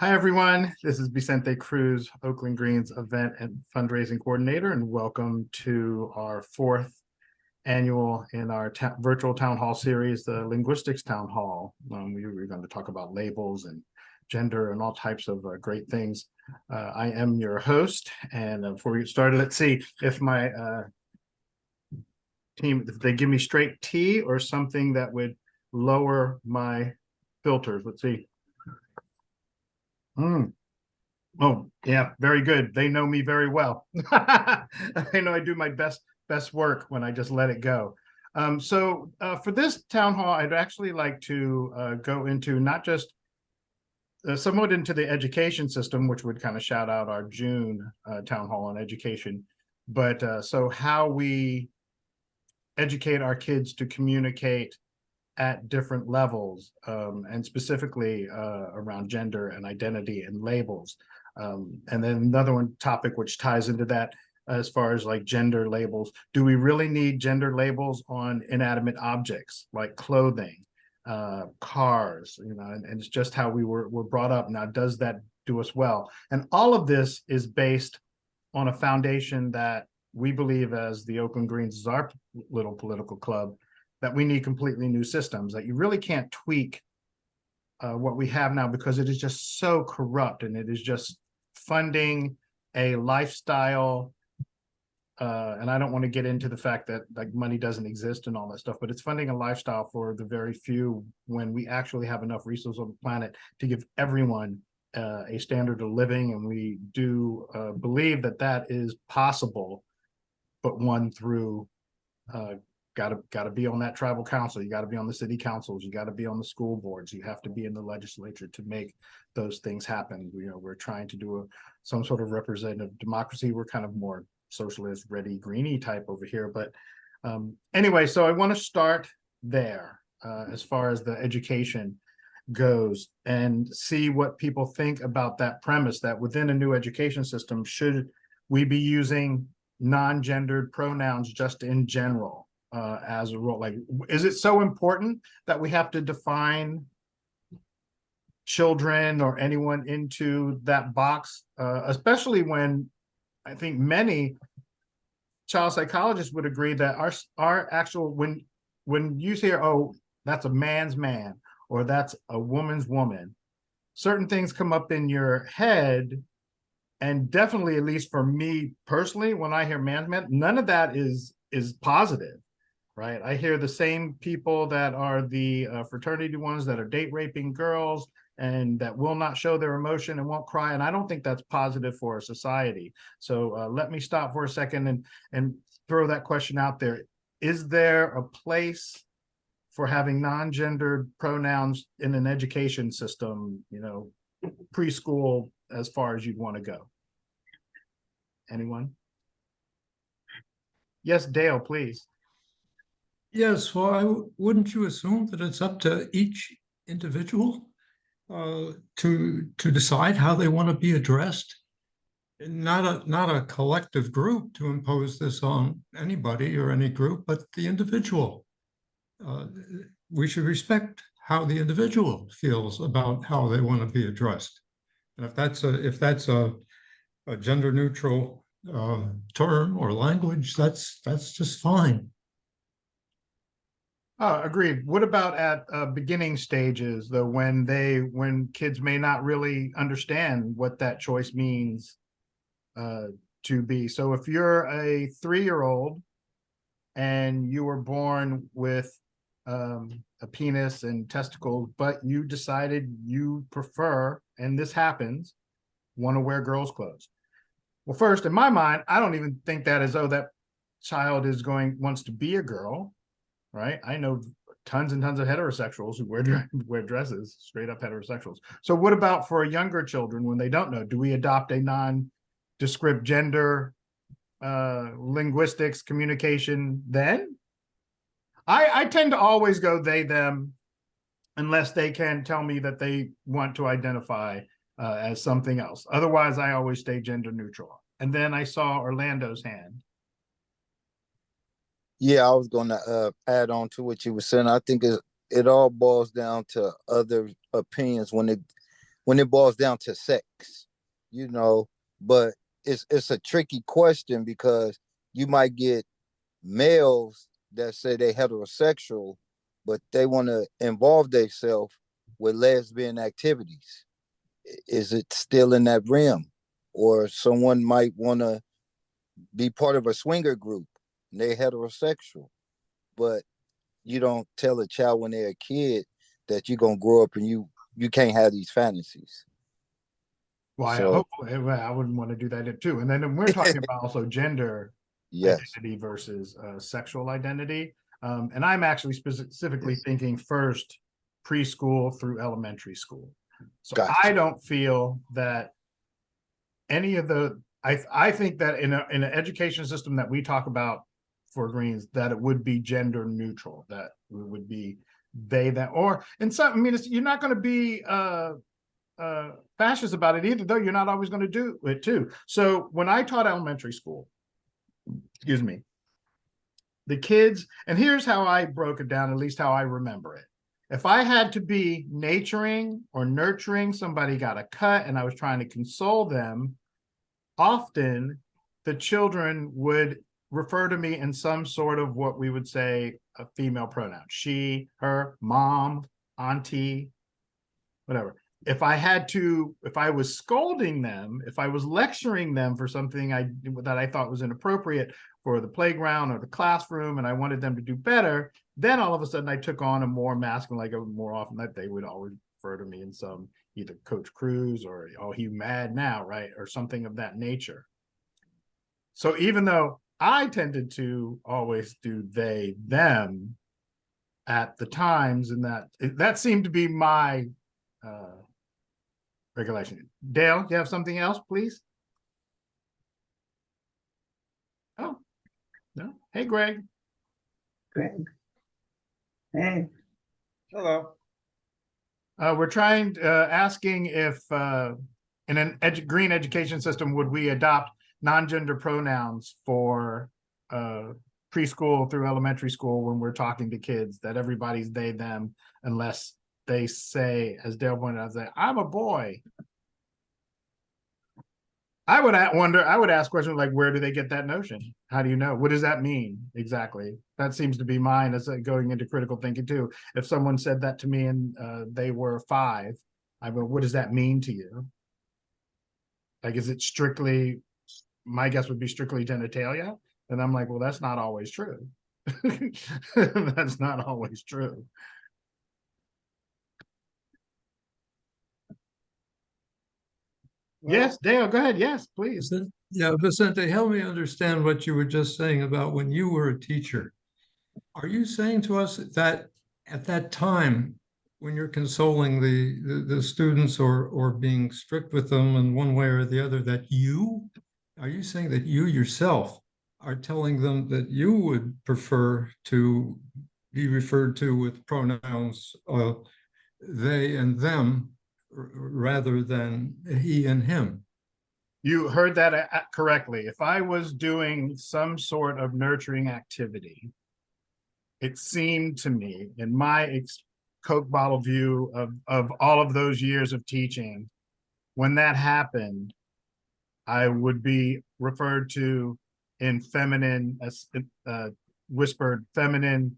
Hi, everyone. This is Vicente Cruz, Oakland Green's event and fundraising coordinator, and welcome to our fourth annual in our virtual town hall series, the Linguistics Town Hall. We're going to talk about labels and gender and all types of great things. I am your host, and before we get started, let's see if my team, if they give me straight tea or something that would lower my filters. Let's see. Oh, yeah, very good. They know me very well. They know I do my best work when I just let it go. So for this town hall, I'd actually like to go into not just somewhat into the education system, which would kind of shout out our June town hall on education, but so how we educate our kids to communicate at different levels, and specifically around gender and identity and labels. And then another one topic which ties into that as far as like gender labels. Do we really need gender labels on inanimate objects like clothing, cars, and it's just how we were brought up. Now, does that do us well? And all of this is based on a foundation that we believe, as the Oakland Greens is our little political club, that we need completely new systems, that you really can't tweak what we have now because it is just so corrupt, and it is just funding a lifestyle. And I don't want to get into the fact that like money doesn't exist and all that stuff, but it's funding a lifestyle for the very few when we actually have enough resources on the planet to give everyone a standard of living. And we do believe that that is possible, but one through got to be on that tribal council. You got to be on the city councils. You got to be on the school boards. You have to be in the legislature to make those things happen. We're trying to do some sort of representative democracy. We're kind of more socialist, ready, greeny type over here. But anyway, so I want to start there as far as the education goes and see what people think about that premise, that within a new education system, should we be using non-gendered pronouns just in general? As a role, like, is it so important that we have to define children or anyone into that box, especially when I think many child psychologists would agree that our actual, when you hear, oh, that's a man's man or that's a woman's woman, certain things come up in your head. And definitely, at least for me personally, when I hear man's man, none of that is positive. Right. I hear the same people that are the fraternity ones that are date raping girls and that will not show their emotion and won't cry. And I don't think that's positive for a society. So let me stop for a second and throw that question out there. Is there a place for having non-gendered pronouns in an education system, preschool, as far as you'd want to go? Anyone? Yes, Dale, please. Yes, well, wouldn't you assume that it's up to each individual to decide how they want to be addressed? Not a collective group to impose this on anybody or any group, but the individual. We should respect how the individual feels about how they want to be addressed. And if that's a gender neutral term or language, that's just fine. Agreed. What about at beginning stages, though, when kids may not really understand what that choice means to be? So if you're a 3-year-old and you were born with a penis and testicles, but you decided you prefer, and this happens, want to wear girls' clothes. Well, first, in my mind, I don't even think that as though that child wants to be a girl. Right. I know tons and tons of heterosexuals who wear dresses, straight up heterosexuals. So what about for younger children when they don't know? Do we adopt a non-descript gender linguistics communication then? I tend to always go they, them, unless they can tell me that they want to identify as something else. Otherwise, I always stay gender neutral. And then I saw Orlando's hand. Yeah, I was gonna add on to what you were saying. I think it all boils down to other opinions when when it boils down to sex, you know, but it's a tricky question because you might get males that say they heterosexual, but they want to involve themselves with lesbian activities. Is it still in that realm? Or someone might want to be part of a swinger group and they heterosexual, but you don't tell a child when they're a kid that you're gonna grow up and you can't have these fantasies. Well, I So hope well, I wouldn't want to do that too. And then we're talking about also gender yes, identity versus sexual identity. And I'm actually specifically thinking first preschool through elementary school. So I gotcha. don't feel that any of the I think that in an education system that we talk about for Greens, that it would be gender neutral, that it would be they that or in some, I mean, you're not going to be fascist about it either, though you're not always going to do it too. So when I taught elementary school, excuse me, the kids, and here's how I broke it down, at least how I remember it. If I had to be naturing or nurturing, somebody got a cut and I was trying to console them, often the children would refer to me in some sort of what we would say a female pronoun, she, her, mom, auntie, whatever. If I was scolding them, if I was lecturing them for something that I thought was inappropriate for the playground or the classroom, and I wanted them to do better, then all of a sudden I took on a more masculine, like more often that they would always refer to me in some either Coach Cruz or, oh, he mad now, right? Or something of that nature. So even though I tended to always do they, them at the times, and that seemed to be my regulation. Dale, you have something else, please? Oh, no. Hey, Greg. Greg. Hey. Hello. We're trying asking if in an green education system would we adopt non-gender pronouns for preschool through elementary school when we're talking to kids, that everybody's they them unless they say, as Dale pointed out, say, I'm a boy. I would ask questions like, where do they get that notion? How do you know? What does that mean exactly? That seems to be mine as going into critical thinking too. If someone said that to me and they were 5, I go, what does that mean to you? Like, is it strictly, my guess would be strictly genitalia? And I'm like, well, that's not always true. That's not always true. Well, Yes, Dale, go ahead. Yes, please. Yeah, Vicente, help me understand what you were just saying about when you were a teacher. Are you saying to us that at that time, when you're consoling the students or being strict with them in one way or the other, are you saying that you yourself are telling them that you would prefer to be referred to with pronouns they and them rather than he and him? You heard that correctly. If I was doing some sort of nurturing activity, it seemed to me, in my Coke bottle view of all of those years of teaching, when that happened, I would be referred to in feminine, whispered feminine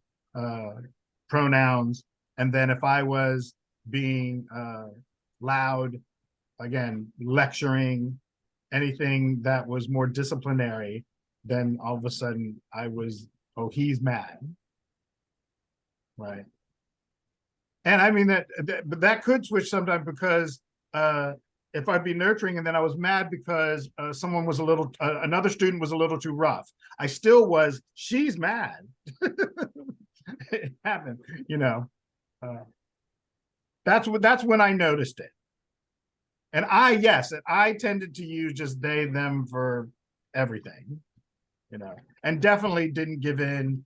pronouns. And then if I was being loud, again, lecturing, anything that was more disciplinary, then all of a sudden I was, oh, he's mad. Right. And I mean but that could switch sometimes because if I'd be nurturing and then I was mad because someone was another student was a little too rough, I still was, she's mad. It happened, you know. That's when I noticed it. And I tended to use just they, them for everything, you know, and definitely didn't give in,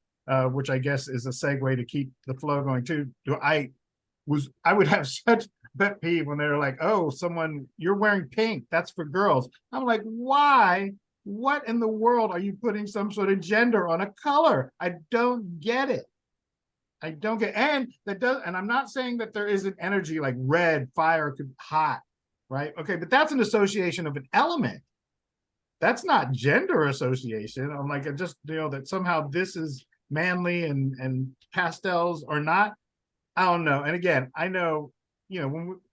which I guess is a segue to keep the flow going too. I would have such pet peeve when they're like, oh, you're wearing pink, that's for girls. I'm like, why? What in the world are you putting some sort of gender on a color? I don't get it. I don't get, and I'm not saying that there isn't energy like red, fire, hot, right? Okay, but that's an association of an element. That's not gender association. I'm like, just, that somehow this is manly and pastels are not. I don't know. And again, I know,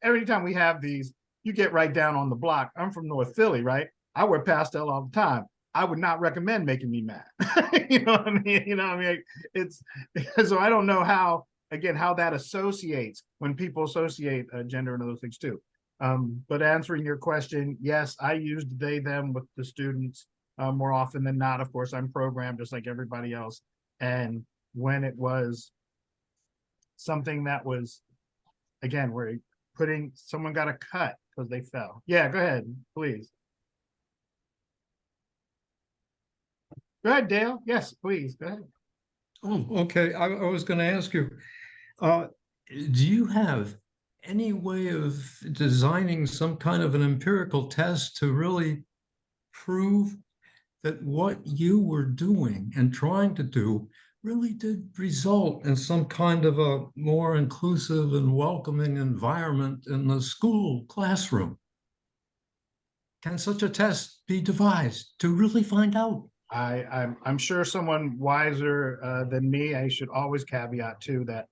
every time we have these, you get right down on the block. I'm from North Philly, right? I wear pastel all the time. I would not recommend making me mad. You know what I mean? It's so I don't know how that associates when people associate gender and those things too. But answering your question, yes, I used they, them with the students more often than not. Of course, I'm programmed just like everybody else. And when it was something that was, again, where someone got a cut because they fell. Yeah, go ahead, please. Go ahead, Dale. Yes, please, go ahead. Oh, okay. I was going to ask you, do you have any way of designing some kind of an empirical test to really prove that what you were doing and trying to do really did result in some kind of a more inclusive and welcoming environment in the school classroom? Can such a test be devised to really find out? I'm sure someone wiser than me. I should always caveat too that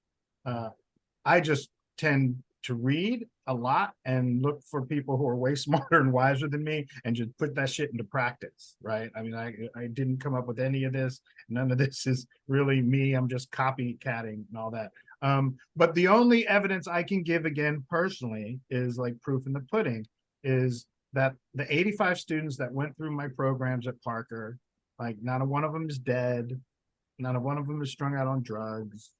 I just tend to read a lot and look for people who are way smarter and wiser than me and just put that shit into practice, right? I mean, I didn't come up with any of this. None of this is really me. I'm just copycatting and all that. But the only evidence I can give, again, personally, is like proof in the pudding, is that the 85 students that went through my programs at Parker, like not a one of them is dead. Not a one of them is strung out on drugs.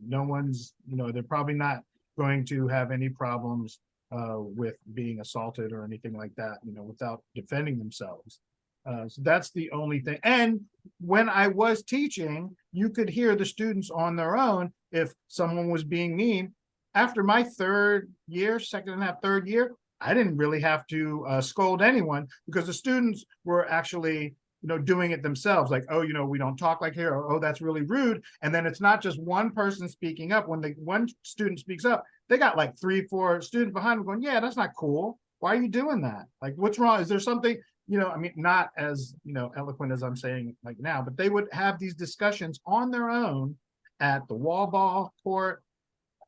No one's, they're probably not going to have any problems with being assaulted or anything like that, without defending themselves. So that's the only thing. And when I was teaching, you could hear the students on their own if someone was being mean. After my third year, second and a half, third year, I didn't really have to scold anyone because the students were actually doing it themselves, like, oh, we don't talk like here, or oh, that's really rude. And then it's not just one person speaking up. When the one student speaks up, they got like 3-4 students behind them going, yeah, that's not cool. Why are you doing that? Like, what's wrong? Is there something, I mean, not as, eloquent as I'm saying like now, but they would have these discussions on their own at the wall ball court,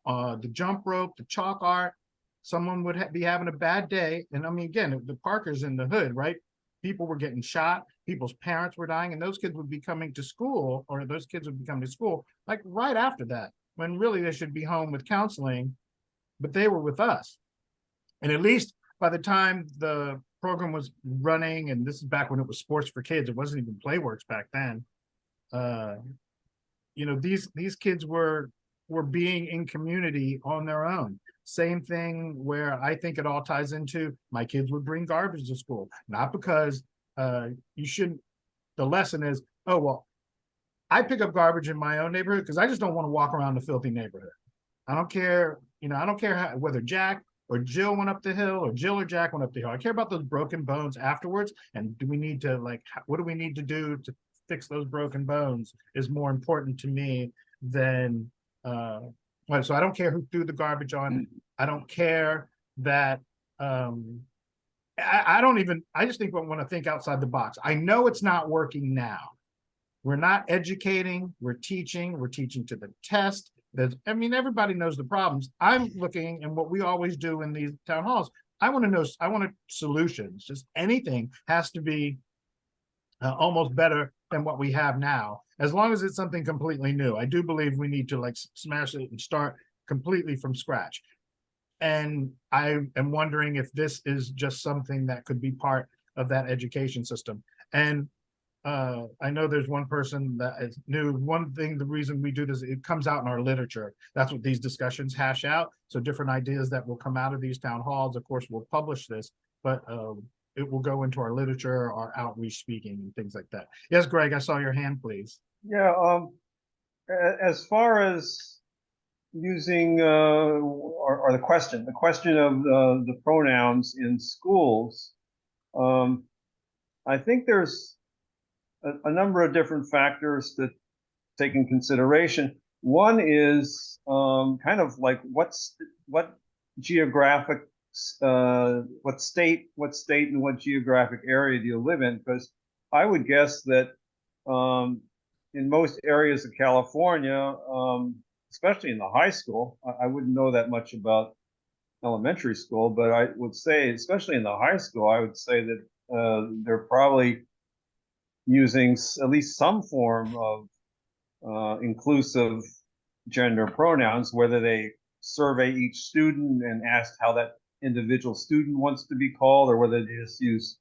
the jump rope, the chalk art. Someone would be having a bad day. And I mean, again, the Parker's in the hood, right? People were getting shot, people's parents were dying, and those kids would be coming to school, or those kids would be coming to school like right after that, when really they should be home with counseling, but they were with us. And at least by the time the program was running, and this is back when it was sports for kids, it wasn't even Playworks back then. These kids were being in community on their own. Same thing where I think it all ties into my kids would bring garbage to school, not because you shouldn't. The lesson is, oh, well, I pick up garbage in my own neighborhood because I just don't want to walk around the filthy neighborhood. I don't care, I don't care whether Jack or Jill went up the hill or Jill or Jack went up the hill. I care about those broken bones afterwards. And do we need to what do we need to do to fix those broken bones is more important to me than so I don't care who threw the garbage on. I don't care that I don't even, I just want to think outside the box. I know it's not working now. We're not educating, we're teaching to the test. Everybody knows the problems. I'm looking, and what we always do in these town halls, I want solutions. Just anything has to be almost better than what we have now, as long as it's something completely new. I do believe we need to smash it and start completely from scratch. And I am wondering if this is just something that could be part of that education system. And I know there's one person that is new. One thing, the reason we do this, it comes out in our literature. That's what these discussions hash out. So different ideas that will come out of these town halls, of course, we'll publish this, but it will go into our literature, our outreach speaking and things like that. Yes, Greg, I saw your hand, please. Yeah, as far as using or the question of the pronouns in schools, I think there's a number of different factors to take in consideration. One is kind of like what geographic, what state and what geographic area do you live in? Because I would guess that in most areas of California, especially in the high school, I wouldn't know that much about elementary school, but I would say, especially in the high school, I would say that they're probably using at least some form of inclusive gender pronouns, whether they survey each student and ask how that individual student wants to be called, or whether they just use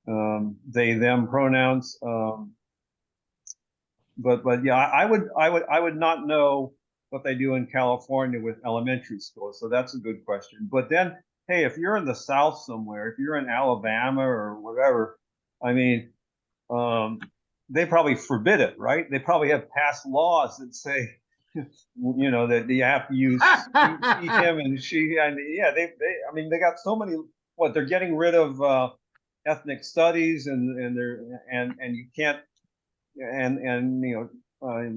they them pronouns. But yeah, I would not know what they do in California with elementary school, so that's a good question. But then, hey, if you're in the South somewhere, if you're in Alabama or whatever, I mean, they probably forbid it, right? They probably have passed laws that say, you know, that you have to use he, him, and she, and yeah, I mean, they got so many. What, they're getting rid of ethnic studies, and they're and you can't, and you know,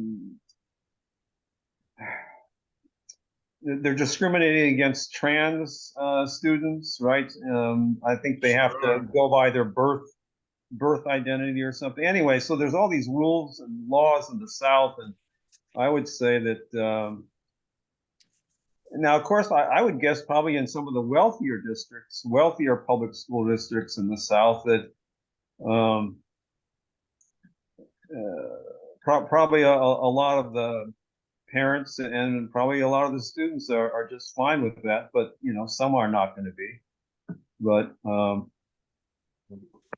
they're discriminating against trans students, right? I think they have to go by their birth identity or something. Anyway, so there's all these rules and laws in the South, and I would say that now, of course, I would guess probably in some of the wealthier districts, wealthier public school districts in the South, that probably a lot of the parents and probably a lot of the students are just fine with that, but you know, some are not going to be.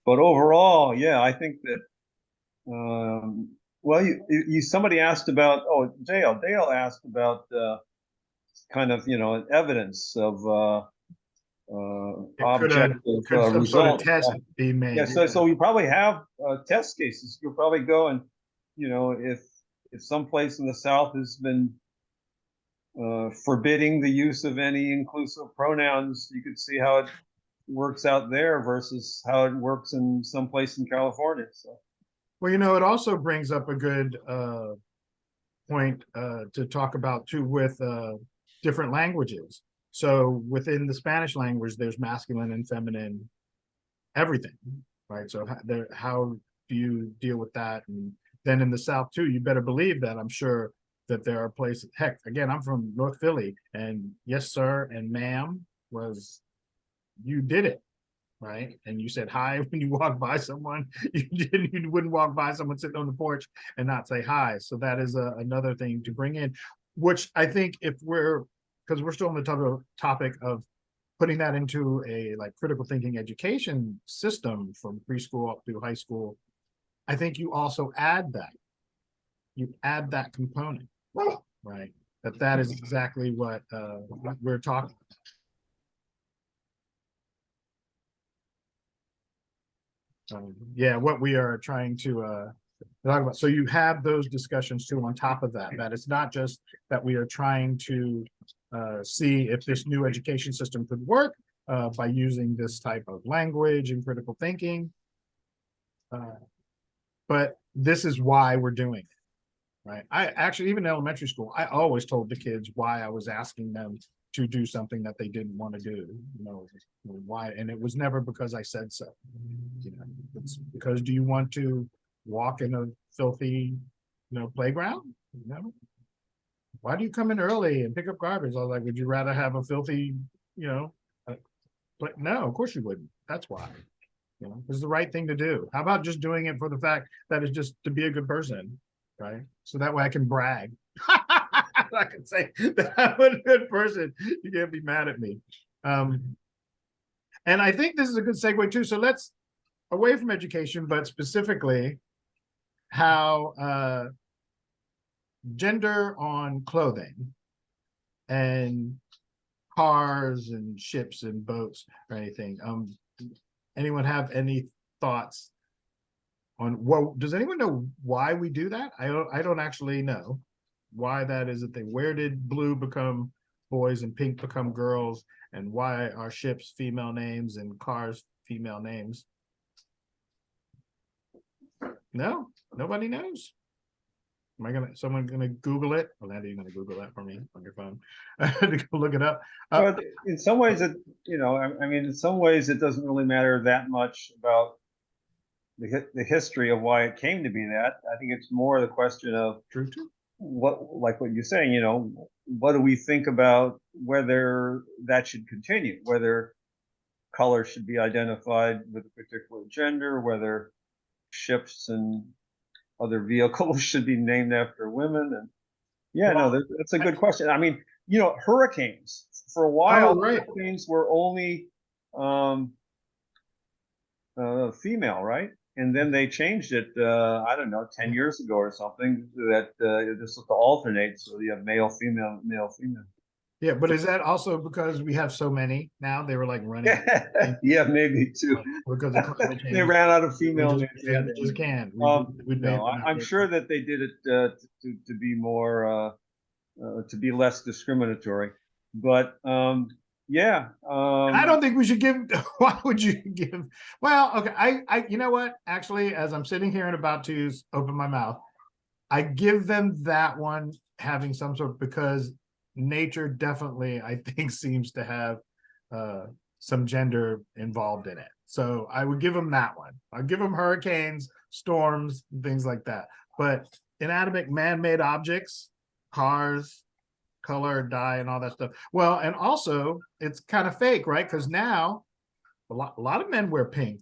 But overall, yeah, I think that well, you somebody asked about, oh, Dale asked about kind of, you know, evidence of objective could some sort of results. test be made? Yeah, so we probably have test cases. You'll probably go and, you know, if some place in the South has been forbidding the use of any inclusive pronouns, you could see how it works out there versus how it works in some place in California. So, well, you know, it also brings up a good point to talk about too with different languages. So within the Spanish language, there's masculine and feminine everything, right? So how do you deal with that? And then in the South too, you better believe that I'm sure that there are places, heck, again, I'm from North Philly, and yes, sir, and ma'am was, you did it, right? And you said hi when you walk by someone. You wouldn't walk by someone sitting on the porch and not say hi. So that is another thing to bring in, which I think because we're still on the topic of putting that into a like critical thinking education system from preschool up through high school, I think you also add that component, right? That is exactly what we're talking about. Yeah, what we are trying to talk about. So you have those discussions too on top of that, that it's not just that we are trying to see if this new education system could work by using this type of language and critical thinking. But this is why we're doing it, right? I actually, even in elementary school, I always told the kids why I was asking them to do something that they didn't want to do, you know, why, and it was never because I said so, you know, it's because, do you want to walk in a filthy, you know, playground? You know, why do you come in early and pick up garbage? I was like, would you rather have a filthy, you know, but no, of course you wouldn't. That's why. You know, it's the right thing to do. How about just doing it for the fact that it's just to be a good person, right? So that way I can brag. I can say that I'm a good person. You can't be mad at me. And I think this is a good segue too. So let's, away from education, but specifically how gender on clothing and cars and ships and boats or anything. Anyone have any thoughts on what, does anyone know why we do that? I don't actually know why that is a thing. Where did blue become boys and pink become girls, and why are ships female names and cars female names? No, nobody knows. someone gonna Google it? Well, Andy, you're gonna Google that for me on your phone. To go look it up. But in some ways, it, you know, I mean, in some ways, it doesn't really matter that much about the history of why it came to be that. I think it's more the question of True too. like what you're saying, you know, what do we think about whether that should continue, whether color should be identified with a particular gender, whether ships and other vehicles should be named after women. And yeah, no, Well, that's a good question. I mean, you know, hurricanes, for a while, Oh, right. hurricanes were only female, right? And then they changed it, I don't know, 10 years ago or something, that this was to alternate, so you have male, female, male, female. Yeah, but is that also because we have so many now? They were like running Yeah, maybe too. because of climate change. They ran out of We female just, names. They had we to just end. can't. We'd No, ban- I'm sure that they did it to be more to be less discriminatory. But yeah, I don't think we should give. Why would you give? Well, okay. You know what? Actually, as I'm sitting here and about to open my mouth, I give them that one having some sort, because nature definitely, I think, seems to have some gender involved in it. So I would give them that one. I'll give them hurricanes, storms, things like that. But inanimate man-made objects, cars, color, dye, and all that stuff. Well, and also it's kind of fake, right? Because now a lot of men wear pink.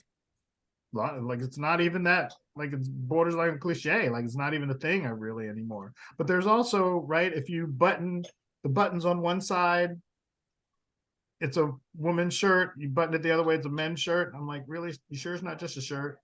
Like it's not even that, like it's borders like a cliche, like it's not even a thing really anymore. But there's also, right, if you button the buttons on one side, it's a woman's shirt, you button it the other way, it's a men's shirt. I'm like, really? You sure it's not just a shirt?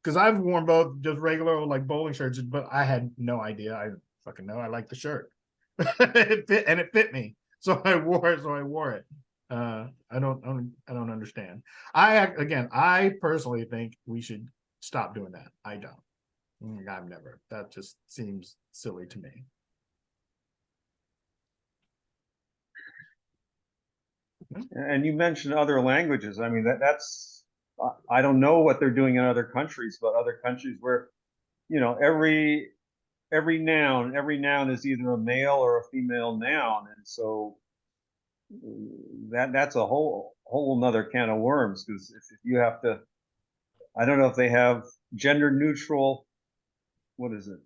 Because I've worn both just regular like bowling shirts, but I had no idea. I fucking know I like the shirt. It fit me. So I wore it. I don't understand. I personally think we should stop doing that. I don't. I've never. That just seems silly to me. and you mentioned other languages. I mean, that's I don't know what they're doing in other countries, but other countries where, you know, every noun is either a male or a female noun, and so that's a whole another can of worms. Because if you have to, I don't know if they have gender neutral, what is it?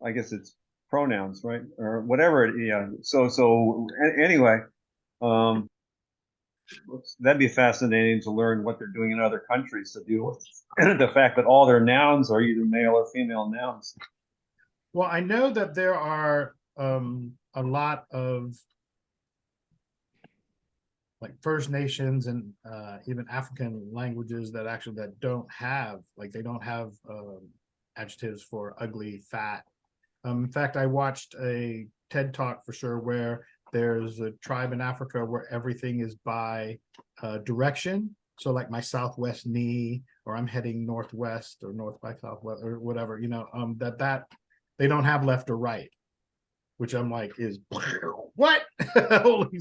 I guess it's pronouns, right, or whatever. Yeah. So anyway, that'd be fascinating to learn what they're doing in other countries to deal with the fact that all their nouns are either male or female nouns. Well, I know that there are a lot of like First Nations and even African languages that don't have, like, they don't have adjectives for ugly, fat. In fact, I watched a TED Talk for sure where there's a tribe in Africa where everything is by direction. So like my southwest knee, or I'm heading northwest or north by southwest or whatever, you know, that they don't have left or right, which I'm like, is what? Holy,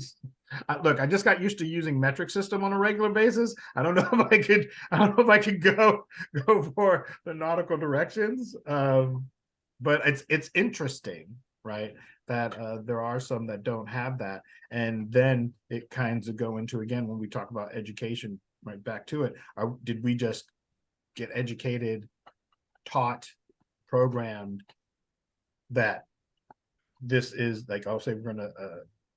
look, I just got used to using metric system on a regular basis. I don't know if I could go for the nautical directions. But it's interesting, right, that there are some that don't have that. And then it kinds of go into, again, when we talk about education, right back to it, did we just get educated, taught, programmed that this is like, I'll say we're gonna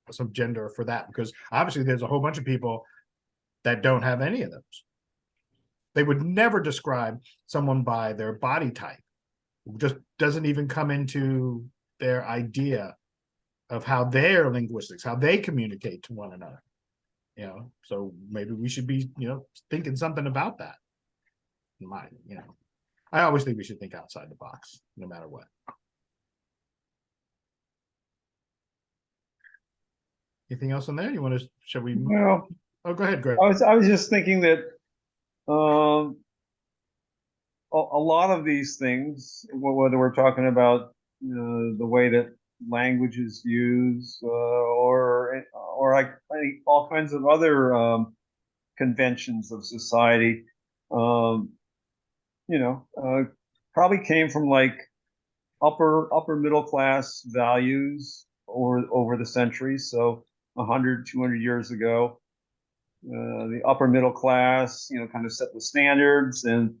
some gender for that? Because obviously there's a whole bunch of people that don't have any of those. They would never describe someone by their body type. Just doesn't even come into their idea of how their linguistics, how they communicate to one another. You know, so maybe we should be, you know, thinking something about that. I always think we should think outside the box, no matter what. Anything else on there? You want to? Shall we? Well, Oh, go ahead, Greg. I was just thinking that a lot of these things, whether we're talking about the way that language is used, or like all kinds of other conventions of society, probably came from like upper middle class values over the centuries. So 100, 200 years ago, the upper middle class, kind of set the standards, and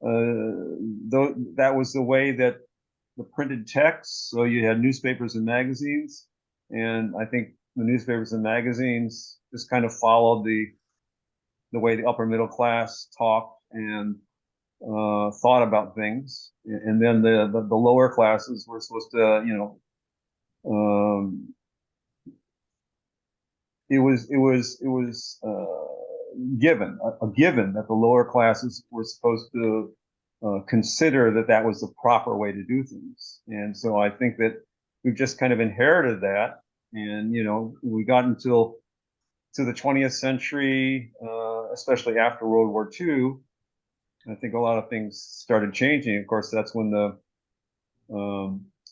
that was the way that the printed text. So you had newspapers and magazines, and I think the newspapers and magazines just kind of followed the way the upper middle class talked and thought about things, and then the lower classes were supposed to, it was given a given that the lower classes were supposed to consider that was the proper way to do things, and so I think that we've just kind of inherited that, and we got to the 20th century, especially after World War II. I think a lot of things started changing. Of course, that's when the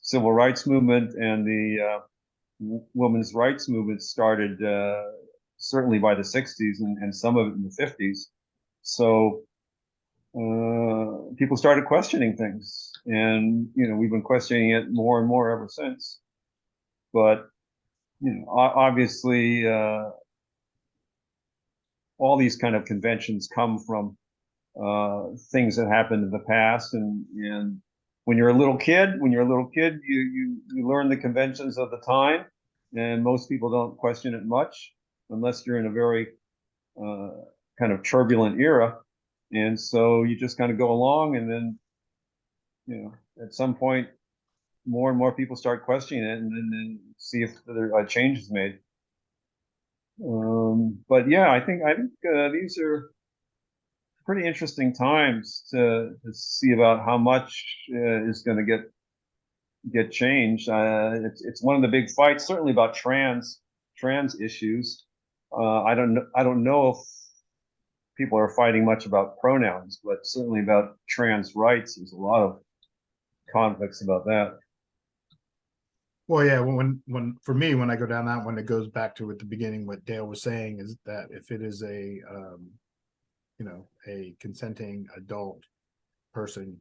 civil rights movement and the women's rights movement started, certainly by the 60s and some of it in the 50s. So people started questioning things, and we've been questioning it more and more ever since. But obviously, all these kind of conventions come from things that happened in the past, and when you're a little kid, you learn the conventions of the time, and most people don't question it much unless you're in a very kind of turbulent era, and so you just kind of go along, and then at some point more and more people start questioning it, and then see if there are changes made. But yeah, I think these are pretty interesting times to see about how much is going to get changed. It's one of the big fights, certainly about trans issues. I don't know if people are fighting much about pronouns, but certainly about trans rights, there's a lot of conflicts about that. Well, yeah, when for me, when I go down that one, it goes back to at the beginning what Dale was saying, is that if it is a consenting adult person,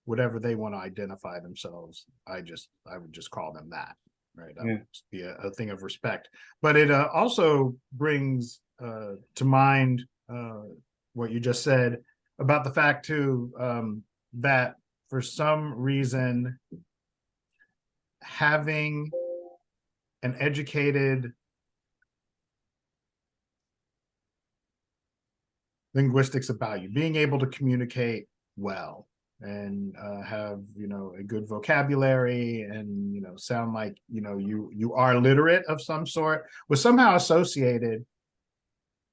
whatever they want to identify themselves, I would just call them that, right? That would just be a thing of respect. But it also brings to mind what you just said about the fact too, that for some reason having an educated linguistics about you, being able to communicate well and have a good vocabulary and sound like you are literate of some sort, was somehow associated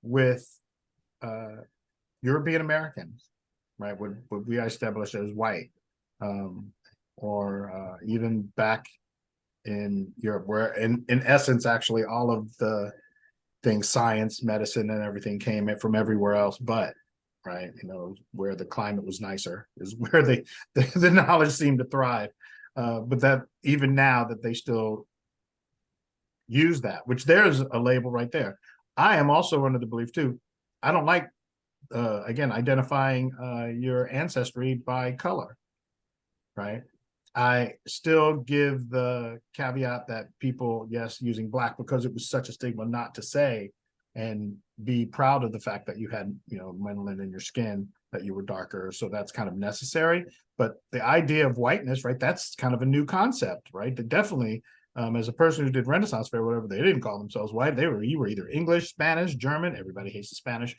with European Americans, right? What we established as white, or even back in Europe, where in essence actually all of the things, science, medicine, and everything came in from everywhere else, but right, where the climate was nicer is where the knowledge seemed to thrive. But that even now that they still use that, which there's a label right there. I am also under the belief too, I don't like again identifying your ancestry by color, right? I still give the caveat that people, yes, using black because it was such a stigma not to say, and be proud of the fact that you had, melanin in your skin, that you were darker. So that's kind of necessary. But the idea of whiteness, right, that's kind of a new concept, right? That definitely, as a person who did Renaissance Fair, whatever, they didn't call themselves white. You were either English, Spanish, German. Everybody hates the Spanish.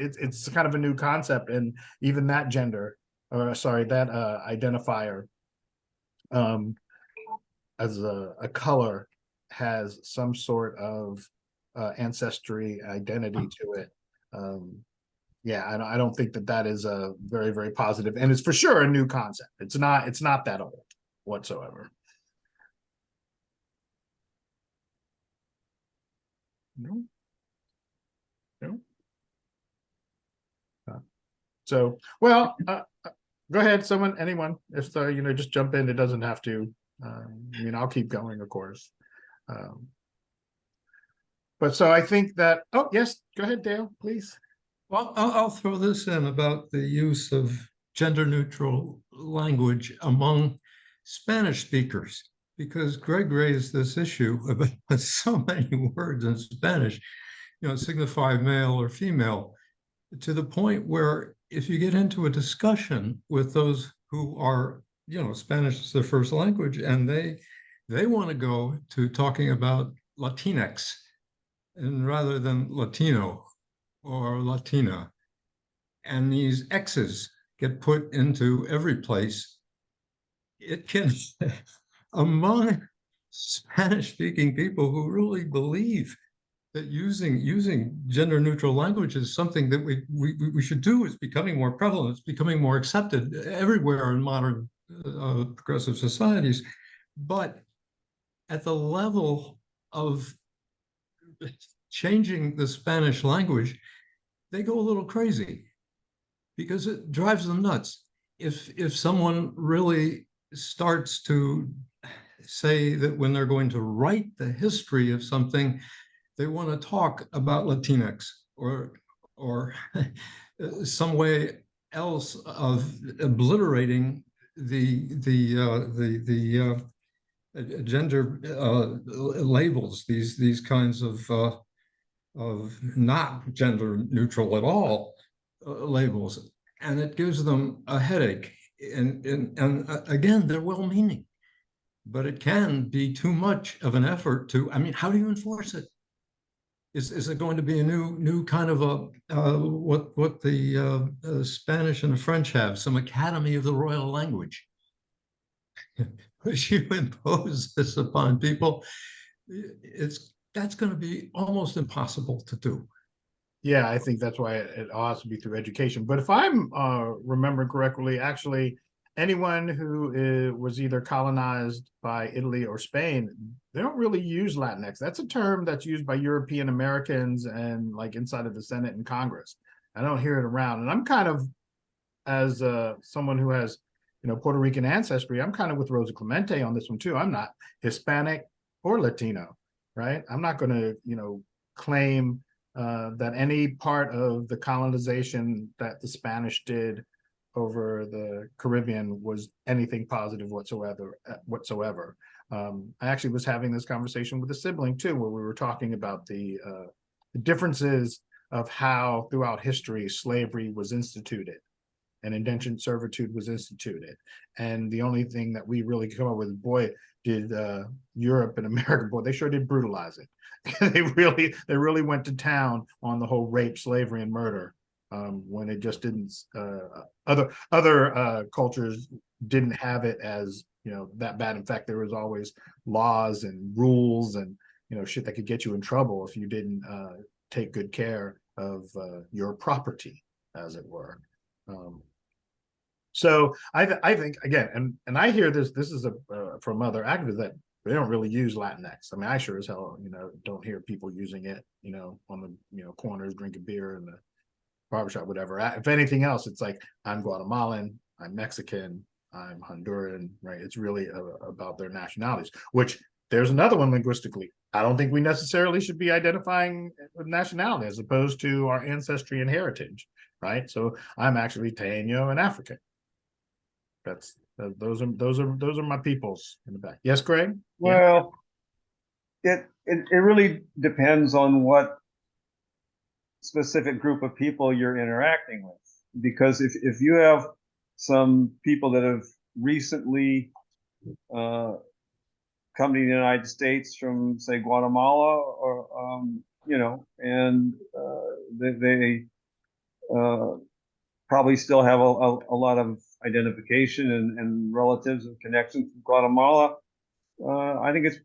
It's kind of a new concept, and even that gender, or sorry, that identifier as a color has some sort of ancestry identity to it. Yeah, I don't think that is a very, very positive, and it's for sure a new concept. It's not that old whatsoever. No. So, well, go ahead, anyone, if just jump in. It doesn't have to. I'll keep going, of course. But so I think that. Oh, yes, go ahead, Dale, please. Well, I'll throw this in about the use of gender neutral language among Spanish speakers, because Greg raised this issue about so many words in Spanish, signify male or female, to the point where if you get into a discussion with those who are, Spanish is their first language, and they want to go to talking about Latinx, and rather than Latino or Latina, and these X's get put into every place, it can, among Spanish speaking people who really believe that using gender neutral language is something that we should do, is becoming more prevalent, it's becoming more accepted everywhere in modern progressive societies. But at the level of changing the Spanish language, they go a little crazy because it drives them nuts. If someone really starts to say that when they're going to write the history of something, they want to talk about Latinx or some way else of obliterating the gender labels, these kinds of not gender neutral at all labels, and it gives them a headache. And again, they're well-meaning, but it can be too much of an effort to. I mean, how do you enforce it? Is it going to be a new kind of a what the Spanish and the French have, some Academy of the Royal Language? If you impose this upon people, that's going to be almost impossible to do. Yeah, I think that's why it has to be through education. But if I'm remembering correctly, actually, anyone who was either colonized by Italy or Spain, they don't really use Latinx. That's a term that's used by European Americans and like inside of the Senate and Congress. I don't hear it around. And I'm kind of, as someone who has, Puerto Rican ancestry, I'm kind of with Rosa Clemente on this one too. I'm not Hispanic or Latino, right? I'm not going to, claim that any part of the colonization that the Spanish did over the Caribbean was anything positive whatsoever. I actually was having this conversation with a sibling too, where we were talking about the differences of how throughout history slavery was instituted and indentured servitude was instituted. And the only thing that we really come up with, boy, did Europe and America, boy, they sure did brutalize it. they really went to town on the whole rape, slavery, and murder. When it just didn't, other cultures didn't have it as that bad. In fact, there was always laws and rules and shit that could get you in trouble if you didn't take good care of your property, as it were. So I think again, and I hear this is from other activists that they don't really use Latinx. I mean, I sure as hell don't hear people using it on the corners drinking beer in the barbershop, whatever. If anything else, it's like I'm Guatemalan, I'm Mexican, I'm Honduran, right? It's really about their nationalities, which there's another one linguistically. I don't think we necessarily should be identifying with nationality as opposed to our ancestry and heritage, right? So I'm actually Taino and African. That's those are my peoples in the back. Yes, Craig? Well, it really depends on what specific group of people you're interacting with. Because if you have some people that have recently come to the United States from, say, Guatemala, or and they probably still have a lot of identification and relatives and connections from Guatemala, I think it's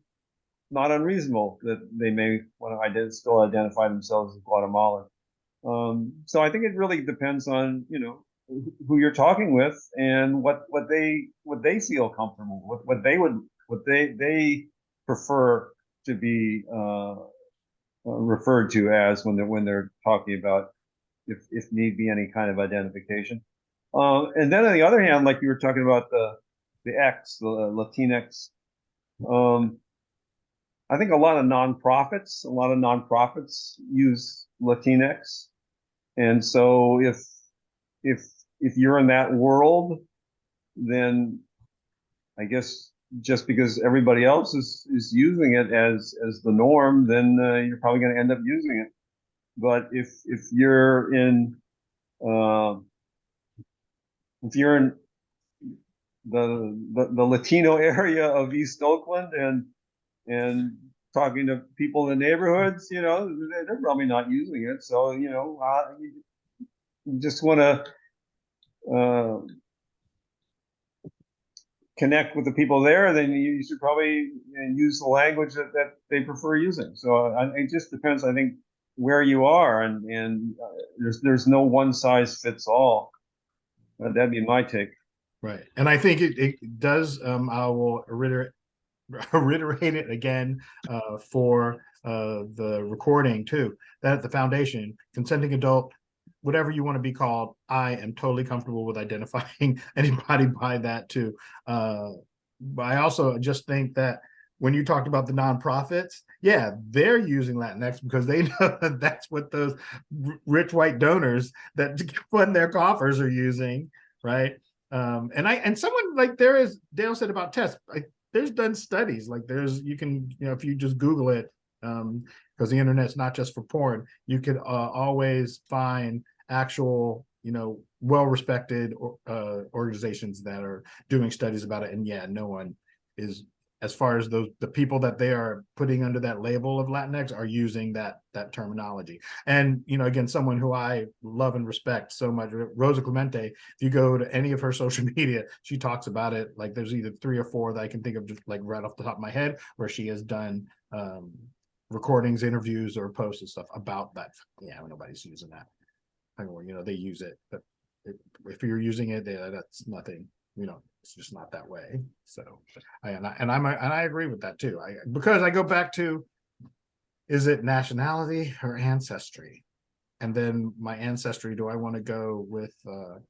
not unreasonable that they may want to still identify themselves as Guatemalan. So I think it really depends on who you're talking with and what they feel comfortable with, what they prefer to be referred to as when they're talking about, if need be, any kind of identification. And then on the other hand, like you were talking about the X, the Latinx, I think a lot of nonprofits use Latinx. And so if if you're in that world, then I guess just because everybody else is using it as the norm, then you're probably going to end up using it. But if you're in uh, if you're in the Latino area of East Oakland and talking to people in the neighborhoods, you know, they're probably not using it. So, you know, you just want to connect with the people there, then you should probably use the language that they prefer using. So it just depends, I think, where you are, and there's no one size fits all. That'd be my take. Right. And I think it does, I will reiterate it again for the recording too, that the foundation, consenting adult, whatever you want to be called, I am totally comfortable with identifying anybody by that too. But I also just think that when you talked about the nonprofits, yeah, they're using Latinx because they know that that's what those rich white donors that fund their coffers are using, right? And someone like Dale said about tests, there's done studies, like you can, you know, if you just Google it, because the internet's not just for porn, you could always find actual, you know, well-respected organizations that are doing studies about it. And yeah, no one is, as far as the people that they are putting under that label of Latinx are using that terminology. And, you know, again, someone who I love and respect so much, Rosa Clemente, if you go to any of her social media, she talks about it. Like there's either 3 or 4 that I can think of just like right off the top of my head, where she has done recordings, interviews, or posts and stuff about that. Yeah, nobody's using that. You know, they use it, but if you're using it, that's nothing, you know, it's just not that way. So I agree with that too. Because I go back to, is it nationality or ancestry? And then my ancestry, do I want to go with you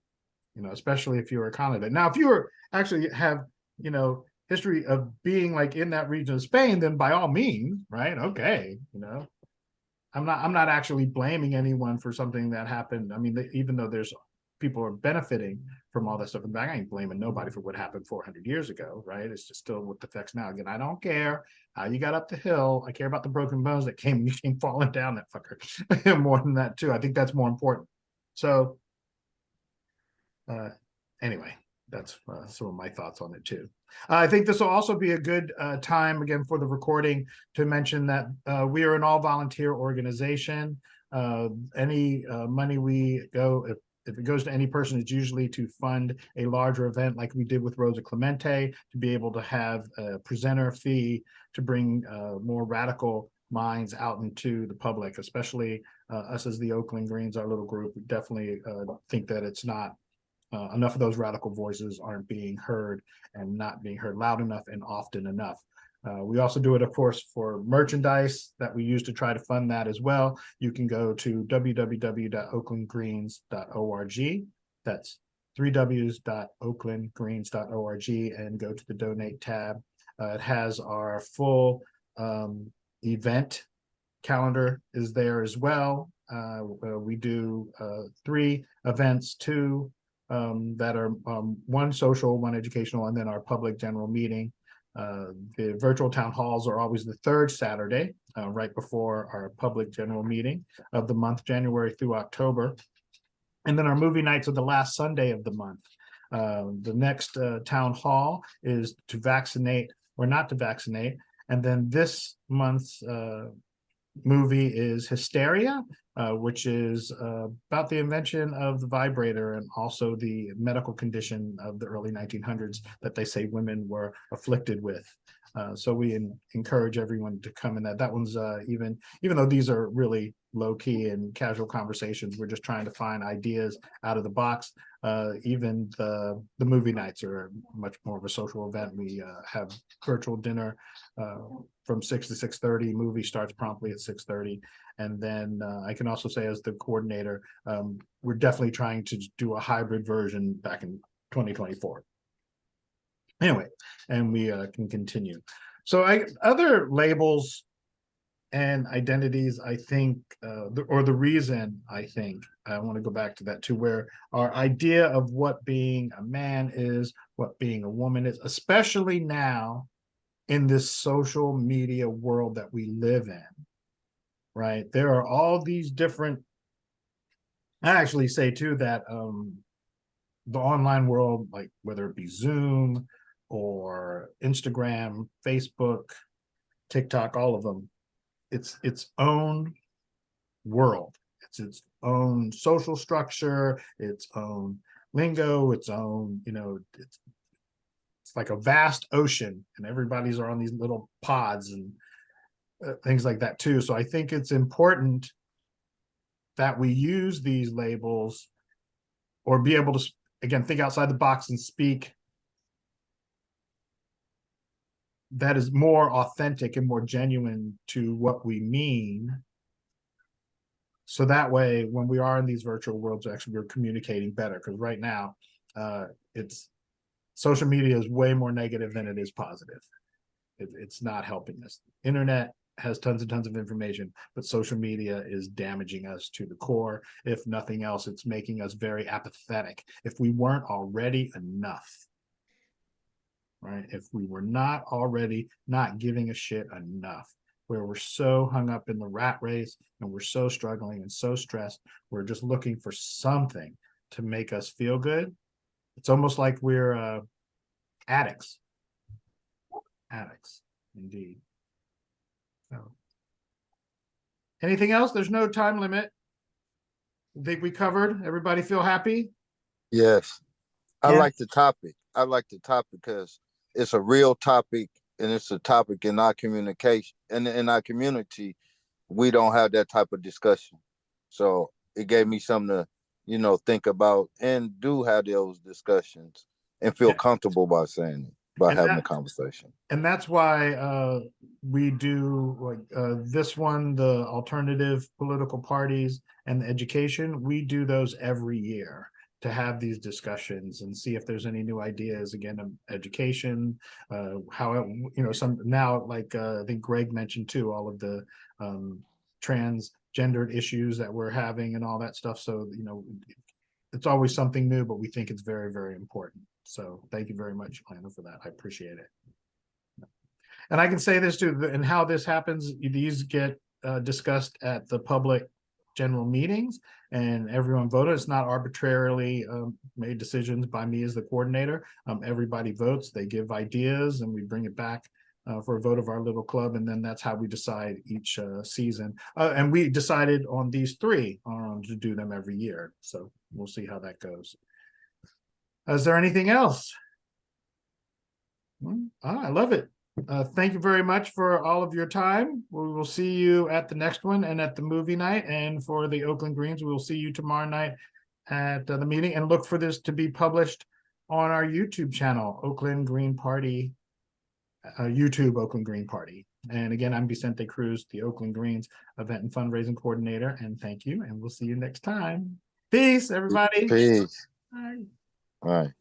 know, especially if you're a convert. Now, if you were actually have, you know, history of being like in that region of Spain, then by all means, right? Okay, you know, I'm not actually blaming anyone for something that happened. I mean, even though there's people are benefiting from all this stuff in the back, I ain't blaming nobody for what happened 400 years ago, right? It's just still what affects now. Again, I don't care how you got up the hill. I care about the broken bones that you came falling down that fucker. More than that too. I think that's more important. So anyway, that's some of my thoughts on it too. I think this will also be a good time again for the recording to mention that we are an all volunteer organization. Any money we go, if it goes to any person, it's usually to fund a larger event like we did with Rosa Clemente, to be able to have a presenter fee to bring more radical minds out into the public, especially us as the Oakland Greens, our little group. We definitely think that it's not enough of those radical voices aren't being heard, and not being heard loud enough and often enough. We also do it, of course, for merchandise that we use to try to fund that as well. You can go to www.oaklandgreens.org. That's 3ws.oaklandgreens.org and go to the donate tab. It has our full event calendar is there as well. We do 3 events, 2 that are 1 social, 1 educational, and then our public general meeting. The virtual town halls are always the 3rd Saturday, right before our public general meeting of the month, January through October. And then our movie nights are the last Sunday of the month. The next town hall is to vaccinate or not to vaccinate. And then this month's movie is Hysteria, which is about the invention of the vibrator and also the medical condition of the early 1900s that they say women were afflicted with. So we encourage everyone to come in that. That one's even though these are really low key and casual conversations, we're just trying to find ideas out of the box. Even the movie nights are much more of a social event. We have virtual dinner from 6 to 6:30. Movie starts promptly at 6:30. And then I can also say, as the coordinator, we're definitely trying to do a hybrid version back in 2024. Anyway, and we can continue. So other labels and identities, I think, or the reason I think, I want to go back to that too, where our idea of what being a man is, what being a woman is, especially now in this social media world that we live in, right? There are all these different, I actually say too that the online world, like whether it be Zoom or Instagram, Facebook, TikTok, all of them, it's its own world. It's its own social structure, its own lingo, its own, it's like a vast ocean, and everybody's are on these little pods and things like that too. So I think it's important that we use these labels or be able to, again, think outside the box and speak that is more authentic and more genuine to what we mean. So that way, when we are in these virtual worlds, actually we're communicating better. Because right now, it's social media is way more negative than it is positive. It's not helping us. Internet has tons and tons of information, but social media is damaging us to the core. If nothing else, it's making us very apathetic. If we weren't already enough, right? If we were not already not giving a shit enough, where we're so hung up in the rat race and we're so struggling and so stressed, we're just looking for something to make us feel good. It's almost like we're addicts. Addicts, indeed. So, anything else? There's no time limit. I think we covered. Everybody feel happy? Yes. I Yeah. like the topic. I like the topic because it's a real topic, and it's a topic in our communication and in our community. We don't have that type of discussion. So it gave me something to, think about and do have those discussions and feel Yeah. comfortable by saying it, by And having that- a conversation. And that's why we do like this one, the alternative political parties and the education. We do those every year to have these discussions and see if there's any new ideas. Again, education, how some now, like I think Greg mentioned too, all of the transgendered issues that we're having and all that stuff. So it's always something new, but we think it's very, very important. So thank you very much, Lana, for that. I appreciate it. And I can say this too, and how this happens, these get discussed at the public general meetings and everyone voted. It's not arbitrarily made decisions by me as the coordinator. Everybody votes, they give ideas, and we bring it back for a vote of our little club. And then that's how we decide each season. And we decided on these three to do them every year. So we'll see how that goes. Is there anything else? I love it. Thank you very much for all of your time. We will see you at the next one and at the movie night. And for the Oakland Greens, we will see you tomorrow night at the meeting. And look for this to be published on our YouTube channel, Oakland Green Party, YouTube Oakland Green Party. And again, I'm Vicente Cruz, the Oakland Greens Event and Fundraising Coordinator. And thank you. And we'll see you next time. Peace, everybody. Peace. Bye. All right.